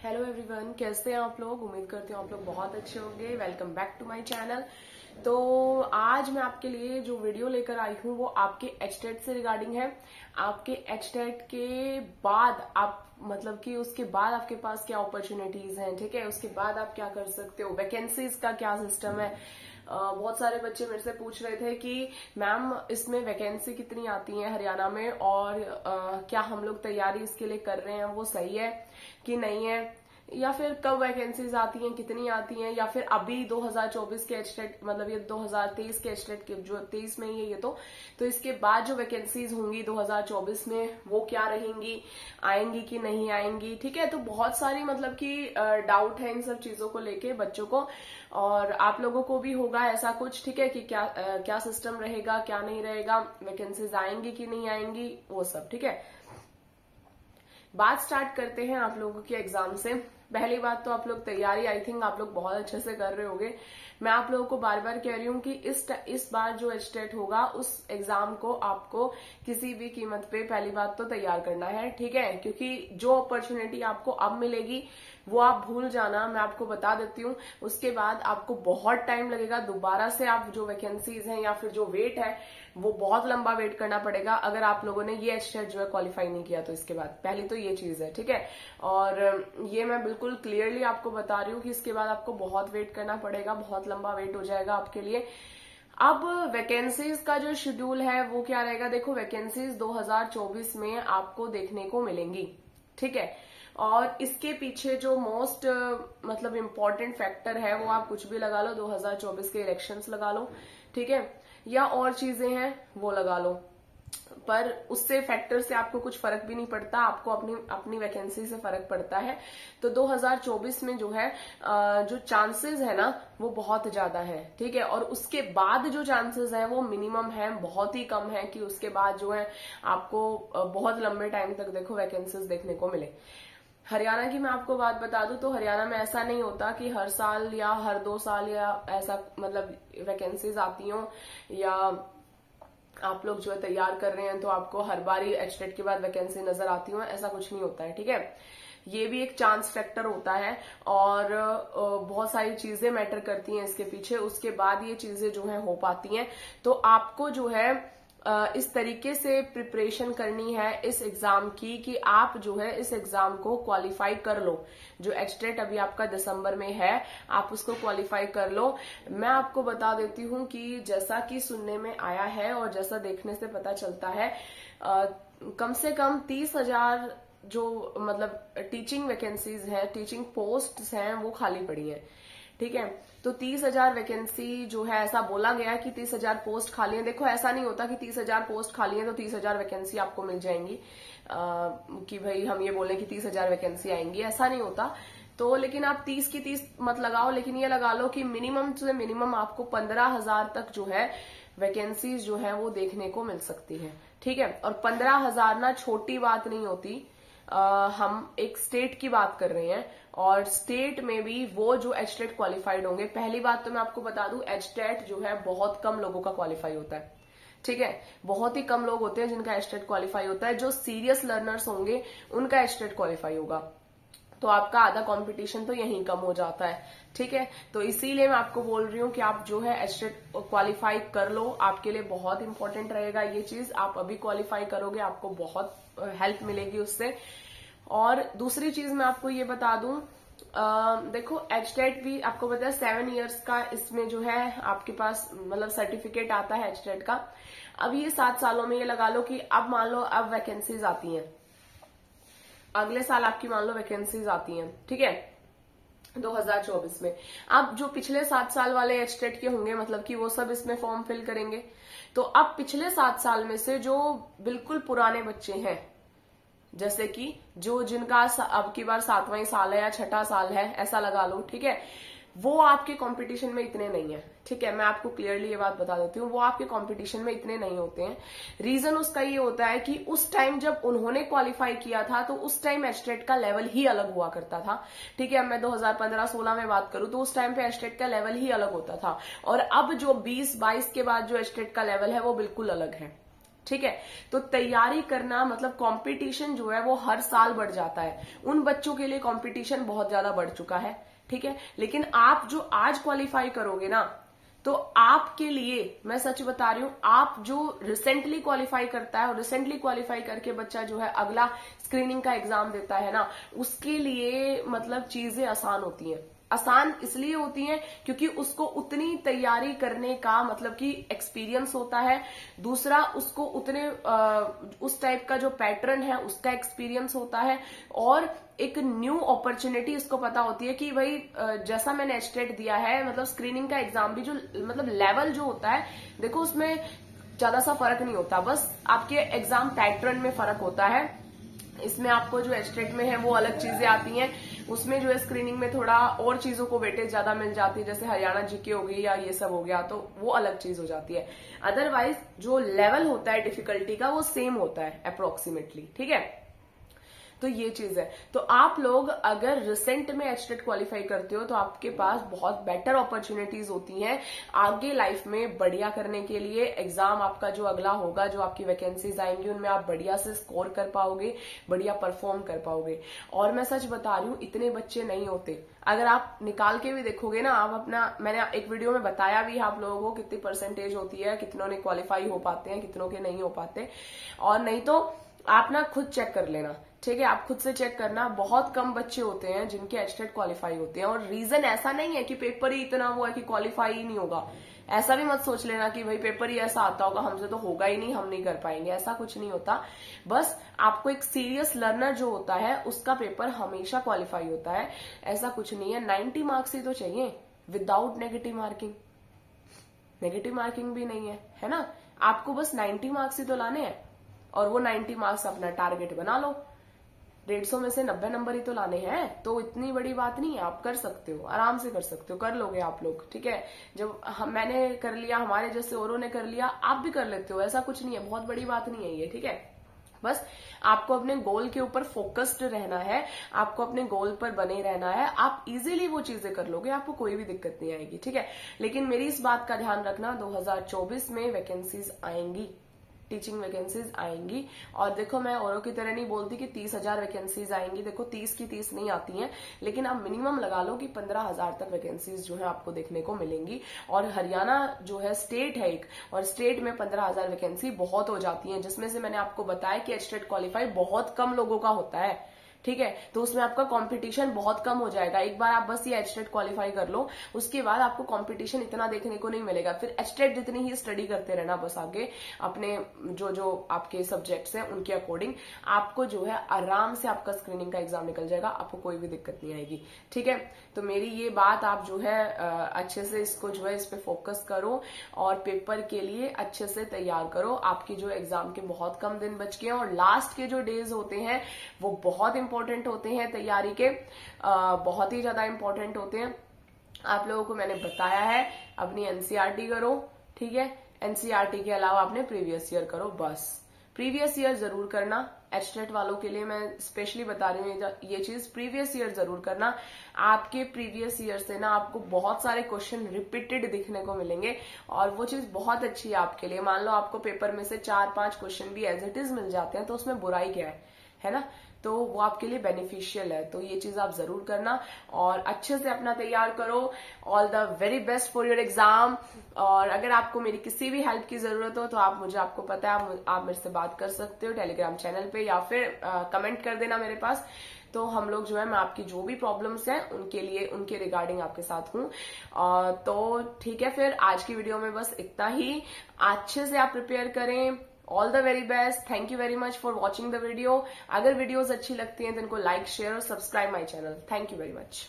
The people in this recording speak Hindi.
हेलो एवरीवन, कैसे हैं आप लोग। उम्मीद करती हूँ आप लोग बहुत अच्छे होंगे। Welcome back to my channel. तो आज मैं आपके लिए जो वीडियो लेकर आई हूँ वो आपके एचटेट से रिगार्डिंग है। आपके एचटेट के बाद आप मतलब कि उसके बाद आपके पास क्या अपॉर्चुनिटीज हैं, ठीक है, उसके बाद आप क्या कर सकते हो, वैकेंसीज का क्या सिस्टम है। बहुत सारे बच्चे मेरे से पूछ रहे थे कि मैम इसमें वैकेंसी कितनी आती है हरियाणा में, और क्या हम लोग तैयारी इसके लिए कर रहे हैं वो सही है कि नहीं है, या फिर कब वैकेंसीज आती हैं, कितनी आती हैं, या फिर अभी 2024 के एचटेट मतलब ये 2023 के एचटेट के जो 23 में ही है ये तो इसके बाद जो वैकेंसीज होंगी 2024 में वो क्या रहेंगी, आएंगी कि नहीं आएंगी, ठीक है। तो बहुत सारी मतलब कि डाउट है इन सब चीजों को लेके बच्चों को, और आप लोगों को भी होगा ऐसा कुछ, ठीक है, कि क्या सिस्टम रहेगा, क्या नहीं रहेगा, वैकेंसीज आएंगी कि नहीं आएंगी, वो सब, ठीक है। बात स्टार्ट करते हैं आप लोगों के एग्जाम से। पहली बात तो आप लोग तैयारी आई थिंक आप लोग बहुत अच्छे से कर रहे होंगे। मैं आप लोगों को बार बार कह रही हूँ कि इस बार जो एचटेट होगा उस एग्जाम को आपको किसी भी कीमत पे पहली बात तो तैयार करना है, ठीक है, क्योंकि जो अपॉर्चुनिटी आपको अब मिलेगी वो आप भूल जाना, मैं आपको बता देती हूँ। उसके बाद आपको बहुत टाइम लगेगा, दोबारा से आप जो वैकेंसीज हैं या फिर जो वेट है वो बहुत लंबा वेट करना पड़ेगा अगर आप लोगों ने ये एचटेट जो है क्वालिफाई नहीं किया तो इसके बाद। पहली तो ये चीज है, ठीक है, और ये मैं बिल्कुल क्लियरली आपको बता रही हूँ कि इसके बाद आपको बहुत वेट करना पड़ेगा, बहुत लंबा वेट हो जाएगा आपके लिए। अब वैकेंसीज का जो शेड्यूल है वो क्या रहेगा, देखो वैकेंसीज 2024 में आपको देखने को मिलेंगी, ठीक है, और इसके पीछे जो मोस्ट मतलब इम्पोर्टेंट फैक्टर है वो आप कुछ भी लगा लो, 2024 के इलेक्शंस लगा लो, ठीक है, या और चीजें हैं वो लगा लो, पर उससे फैक्टर से आपको कुछ फर्क भी नहीं पड़ता, आपको अपनी वैकेंसी से फर्क पड़ता है। तो 2024 में जो है जो चांसेस है ना वो बहुत ज्यादा है, ठीक है, और उसके बाद जो चांसेस है वो मिनिमम है, बहुत ही कम है कि उसके बाद जो है आपको बहुत लंबे टाइम तक देखो वैकेंसीज देखने को मिले। हरियाणा की मैं आपको बात बता दूं तो हरियाणा में ऐसा नहीं होता कि हर साल या हर 2 साल या ऐसा मतलब वैकेंसीज आती हो, या आप लोग जो है तैयार कर रहे हैं तो आपको हर बार ही एचटेट के बाद वैकेंसी नजर आती हो, ऐसा कुछ नहीं होता है, ठीक है। ये भी एक चांस फैक्टर होता है और बहुत सारी चीजें मैटर करती हैं इसके पीछे, उसके बाद ये चीजें जो है हो पाती हैं। तो आपको जो है इस तरीके से प्रिपरेशन करनी है इस एग्जाम की कि आप जो है इस एग्जाम को क्वालिफाई कर लो। जो एचटेट अभी आपका दिसंबर में है आप उसको क्वालिफाई कर लो। मैं आपको बता देती हूँ कि जैसा कि सुनने में आया है और जैसा देखने से पता चलता है कम से कम 30,000 जो मतलब टीचिंग वैकेंसीज हैं, टीचिंग पोस्ट्स हैं वो खाली पड़ी हैं, ठीक है। तो 30,000 वैकेंसी जो है, ऐसा बोला गया कि 30,000 पोस्ट खाली है। देखो ऐसा नहीं होता कि 30,000 पोस्ट खाली है तो 30,000 वैकेंसी आपको मिल जाएंगी, कि भाई हम ये बोलें कि 30,000 वैकेंसी आएंगी, ऐसा नहीं होता। तो लेकिन आप 30 की 30 मत लगाओ, लेकिन ये लगा लो कि मिनिमम से मिनिमम आपको 15,000 तक जो है वैकेंसीज जो है वो देखने को मिल सकती है, ठीक है। और 15,000 ना छोटी बात नहीं होती। हम एक स्टेट की बात कर रहे हैं और स्टेट में भी वो जो एचटेट क्वालिफाइड होंगे, पहली बात तो मैं आपको बता दूं एचटेट जो है बहुत कम लोगों का क्वालिफाई होता है, ठीक है, बहुत ही कम लोग होते हैं जिनका एचटेट क्वालिफाई होता है। जो सीरियस लर्नर्स होंगे उनका एचटेट क्वालिफाई होगा, तो आपका आधा कंपटीशन तो यहीं कम हो जाता है, ठीक है। तो इसीलिए मैं आपको बोल रही हूँ कि आप जो है एचटेट क्वालिफाई कर लो, आपके लिए बहुत इंपॉर्टेंट रहेगा ये चीज। आप अभी क्वालिफाई करोगे आपको बहुत हेल्प मिलेगी उससे। और दूसरी चीज मैं आपको ये बता दूं, देखो एचटेट भी आपको पता है 7 इयर्स का इसमें जो है आपके पास मतलब सर्टिफिकेट आता है एचटेट का। अब ये 7 सालों में ये लगा लो कि अब मान लो अब वैकेंसीज आती हैं, अगले साल आपकी मान लो वैकेंसीज आती हैं, ठीक है, 2024 में। अब जो पिछले 7 साल वाले एचटेट के होंगे मतलब कि वो सब इसमें फॉर्म फिल करेंगे। तो अब पिछले 7 साल में से जो बिल्कुल पुराने बच्चे हैं, जैसे कि जो जिनका अब की बार 7वां साल है या 6ठा साल है ऐसा लगा लो, ठीक है, वो आपके कंपटीशन में इतने नहीं है, ठीक है। मैं आपको क्लियरली ये बात बता देती हूँ, वो आपके कंपटीशन में इतने नहीं होते हैं। रीजन उसका ये होता है कि उस टाइम जब उन्होंने क्वालिफाई किया था तो उस टाइम एचटेट का लेवल ही अलग हुआ करता था, ठीक है। अब मैं 2015-16 में बात करूं तो उस टाइम पे एचटेट का लेवल ही अलग होता था, और अब जो 20-22 के बाद जो एचटेट का लेवल है वो बिल्कुल अलग है, ठीक है। तो तैयारी करना मतलब कंपटीशन जो है वो हर साल बढ़ जाता है। उन बच्चों के लिए कंपटीशन बहुत ज्यादा बढ़ चुका है, ठीक है। लेकिन आप जो आज क्वालिफाई करोगे ना, तो आपके लिए मैं सच बता रही हूं, आप जो रिसेंटली क्वालिफाई करता है और रिसेंटली क्वालिफाई करके बच्चा जो है अगला स्क्रीनिंग का एग्जाम देता है ना, उसके लिए मतलब चीजें आसान होती हैं। आसान इसलिए होती हैं क्योंकि उसको उतनी तैयारी करने का मतलब कि एक्सपीरियंस होता है। दूसरा, उसको उतने उस टाइप का जो पैटर्न है उसका एक्सपीरियंस होता है, और एक न्यू अपॉर्चुनिटी उसको पता होती है कि भाई जैसा मैंने एचटेट दिया है, मतलब स्क्रीनिंग का एग्जाम भी जो मतलब लेवल जो होता है, देखो उसमें ज्यादा सा फर्क नहीं होता, बस आपके एग्जाम पैटर्न में फर्क होता है। इसमें आपको जो एचटेट में है वो अलग चीजें आती हैं, उसमें जो है स्क्रीनिंग में थोड़ा और चीजों को वेटेज ज्यादा मिल जाती है, जैसे हरियाणा जीके हो गई या ये सब हो गया, तो वो अलग चीज हो जाती है। अदरवाइज जो लेवल होता है डिफिकल्टी का वो सेम होता है अप्रोक्सीमेटली, ठीक है। तो ये चीज है। तो आप लोग अगर रिसेंट में एचटेट क्वालिफाई करते हो तो आपके पास बहुत बेटर अपॉर्चुनिटीज होती हैं आगे लाइफ में बढ़िया करने के लिए। एग्जाम आपका जो अगला होगा, जो आपकी वैकेंसीज आएंगी, उनमें आप बढ़िया से स्कोर कर पाओगे, बढ़िया परफॉर्म कर पाओगे। और मैं सच बता रही हूँ, इतने बच्चे नहीं होते। अगर आप निकाल के भी देखोगे ना, आप अपना, मैंने एक वीडियो में बताया भी आप लोगों को कितनी परसेंटेज होती है, कितनों ने क्वालिफाई हो पाते हैं, कितनों के नहीं हो पाते। और नहीं तो आप ना खुद चेक कर लेना, ठीक है। आप खुद से चेक करना, बहुत कम बच्चे होते हैं जिनके एचटेट क्वालिफाई होते हैं। और रीजन ऐसा नहीं है कि पेपर ही इतना वो है कि क्वालिफाई ही नहीं होगा। ऐसा भी मत सोच लेना कि भाई पेपर ही ऐसा आता होगा, हमसे तो होगा ही नहीं, हम नहीं कर पाएंगे। ऐसा कुछ नहीं होता। बस आपको एक सीरियस लर्नर जो होता है उसका पेपर हमेशा क्वालिफाई होता है। ऐसा कुछ नहीं है। 90 मार्क्स ही तो चाहिए without negative marking. Negative marking भी नहीं है ना। आपको बस 90 मार्क्स ही तो लाने हैं, और वो 90 मार्क्स अपना टारगेट बना लो। 150 में से 90 नंबर ही तो लाने हैं, तो इतनी बड़ी बात नहीं है। आप कर सकते हो, आराम से कर सकते हो, कर लोगे आप लोग, ठीक है। जब मैंने कर लिया, हमारे जैसे औरों ने कर लिया, आप भी कर लेते हो। ऐसा कुछ नहीं है, बहुत बड़ी बात नहीं है ये, ठीक है। बस आपको अपने गोल के ऊपर फोकस्ड रहना है, आपको अपने गोल पर बने रहना है। आप इजीली वो चीजें कर लोगे, आपको कोई भी दिक्कत नहीं आएगी, ठीक है। लेकिन मेरी इस बात का ध्यान रखना, 2024 में वैकेंसीज आएंगी, टीचिंग वैकेंसीज आएंगी। और देखो, मैं औरों की तरह नहीं बोलती कि 30,000 वैकेंसीज आएंगी। देखो 30 की 30 नहीं आती हैं, लेकिन आप मिनिमम लगा लो कि 15,000 तक वैकेंसीज जो है आपको देखने को मिलेंगी। और हरियाणा जो है स्टेट है एक, और स्टेट में 15,000 वैकेंसी बहुत हो जाती है, जिसमें से मैंने आपको बताया कि एचटेट क्वालिफाई बहुत कम लोगों का होता है, ठीक है। तो उसमें आपका कंपटीशन बहुत कम हो जाएगा। एक बार आप बस ये एचटेट क्वालिफाई कर लो, उसके बाद आपको कंपटीशन इतना देखने को नहीं मिलेगा। फिर एचटेट जितनी ही स्टडी करते रहना बस आगे, अपने जो जो आपके सब्जेक्ट्स हैं उनके अकॉर्डिंग आपको जो है आराम से आपका स्क्रीनिंग का एग्जाम निकल जाएगा, आपको कोई भी दिक्कत नहीं आएगी, ठीक है। तो मेरी ये बात आप जो है अच्छे से इसको जो है इस पे फोकस करो, और पेपर के लिए अच्छे से तैयार करो। आपकी जो एग्जाम के बहुत कम दिन बच गए हैं, और लास्ट के जो डेज होते हैं वो बहुत इंपॉर्टेंट होते हैं तैयारी के, बहुत ही ज्यादा इंपॉर्टेंट होते हैं। आप लोगों को मैंने बताया है, अपनी एनसीईआरटी करो, ठीक है। एनसीईआरटी के अलावा अपने प्रीवियस ईयर करो, बस प्रीवियस ईयर जरूर करना। एचटेट वालों के लिए मैं स्पेशली बता रही हूँ ये चीज, प्रीवियस ईयर जरूर करना। आपके प्रीवियस ईयर से ना आपको बहुत सारे क्वेश्चन रिपीटेड दिखने को मिलेंगे, और वो चीज बहुत अच्छी है आपके लिए। मान लो आपको पेपर में से 4-5 क्वेश्चन भी एज इट इज मिल जाते हैं, तो उसमें बुराई क्या है ना। तो वो आपके लिए बेनिफिशियल है। तो ये चीज आप जरूर करना, और अच्छे से अपना तैयार करो। All the very best for your exam. और अगर आपको मेरी किसी भी हेल्प की जरूरत हो तो आपको पता है, आप मेरे से बात कर सकते हो टेलीग्राम चैनल पे, या फिर कमेंट कर देना मेरे पास। तो हम लोग जो है, मैं आपकी जो भी प्रॉब्लम्स हैं उनके रिगार्डिंग आपके साथ हूँ। तो ठीक है, फिर आज की वीडियो में बस इतना ही। अच्छे से आप प्रिपेयर करें। All the very best. Thank you very much for watching the video. अगर वीडियोज अच्छी लगती हैं तो इनको लाइक, शेयर और subscribe my channel. Thank you very much.